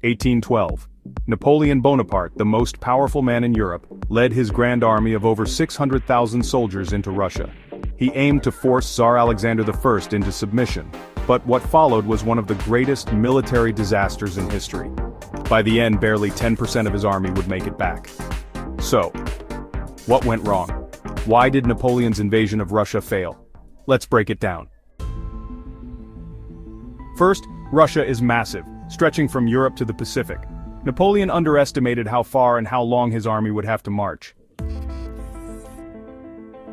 1812. Napoleon Bonaparte, the most powerful man in Europe, led his grand army of over 600,000 soldiers into Russia. He aimed to force Tsar Alexander I into submission, but what followed was one of the greatest military disasters in history. By the end, barely 10% of his army would make it back. So, what went wrong? Why did Napoleon's invasion of Russia fail? Let's break it down. First, Russia is massive, stretching from Europe to the Pacific. Napoleon underestimated how far and how long his army would have to march.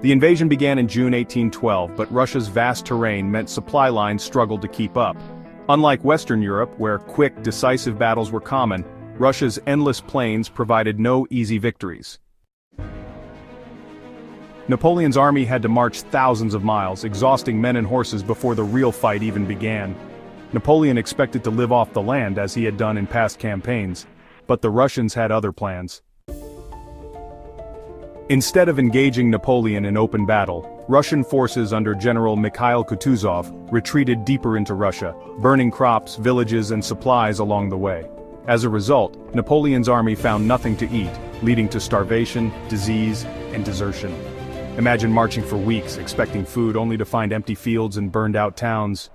The invasion began in June 1812, but Russia's vast terrain meant supply lines struggled to keep up. Unlike Western Europe, where quick, decisive battles were common, Russia's endless plains provided no easy victories. Napoleon's army had to march thousands of miles, exhausting men and horses before the real fight even began. Napoleon expected to live off the land as he had done in past campaigns, but the Russians had other plans. Instead of engaging Napoleon in open battle, Russian forces under General Mikhail Kutuzov retreated deeper into Russia, burning crops, villages, and supplies along the way. As a result, Napoleon's army found nothing to eat, leading to starvation, disease, and desertion. Imagine marching for weeks, expecting food only to find empty fields and burned-out towns.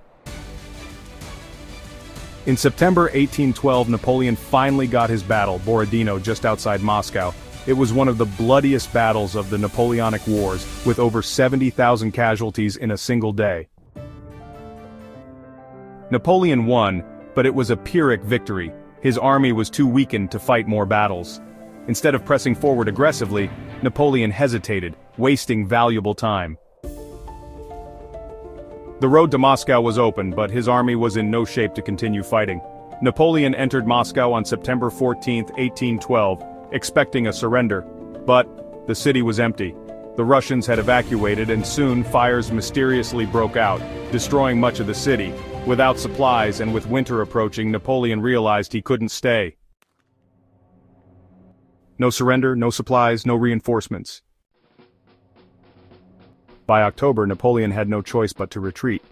In September 1812, Napoleon finally got his battle, Borodino, just outside Moscow. It was one of the bloodiest battles of the Napoleonic Wars, with over 70,000 casualties in a single day. Napoleon won, but it was a Pyrrhic victory. His army was too weakened to fight more battles. Instead of pressing forward aggressively, Napoleon hesitated, wasting valuable time. The road to Moscow was open, but his army was in no shape to continue fighting. Napoleon entered Moscow on September 14, 1812, expecting a surrender. But the city was empty. The Russians had evacuated, and soon fires mysteriously broke out, destroying much of the city. Without supplies and with winter approaching, Napoleon realized he couldn't stay. No surrender, no supplies, no reinforcements. By October, Napoleon had no choice but to retreat.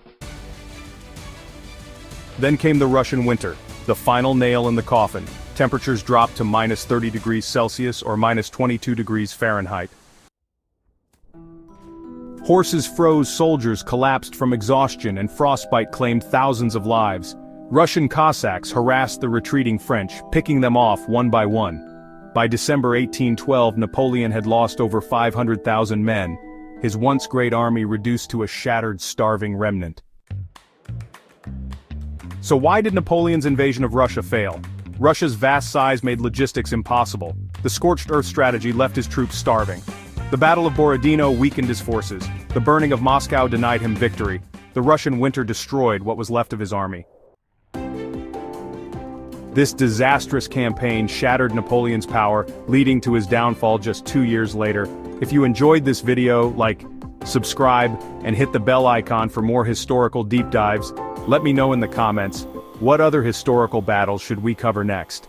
Then came the Russian winter, the final nail in the coffin. Temperatures dropped to minus 30 degrees Celsius or minus 22 degrees Fahrenheit. Horses froze, soldiers collapsed from exhaustion, and frostbite claimed thousands of lives. Russian Cossacks harassed the retreating French, picking them off one by one. By December 1812, Napoleon had lost over 500,000 men. His once great army reduced to a shattered, starving remnant. So why did Napoleon's invasion of Russia fail? Russia's vast size made logistics impossible. The scorched-earth strategy left his troops starving. The Battle of Borodino weakened his forces. The burning of Moscow denied him victory. The Russian winter destroyed what was left of his army. This disastrous campaign shattered Napoleon's power, leading to his downfall just 2 years later. If you enjoyed this video, like, subscribe, and hit the bell icon for more historical deep dives. Let me know in the comments, what other historical battles should we cover next?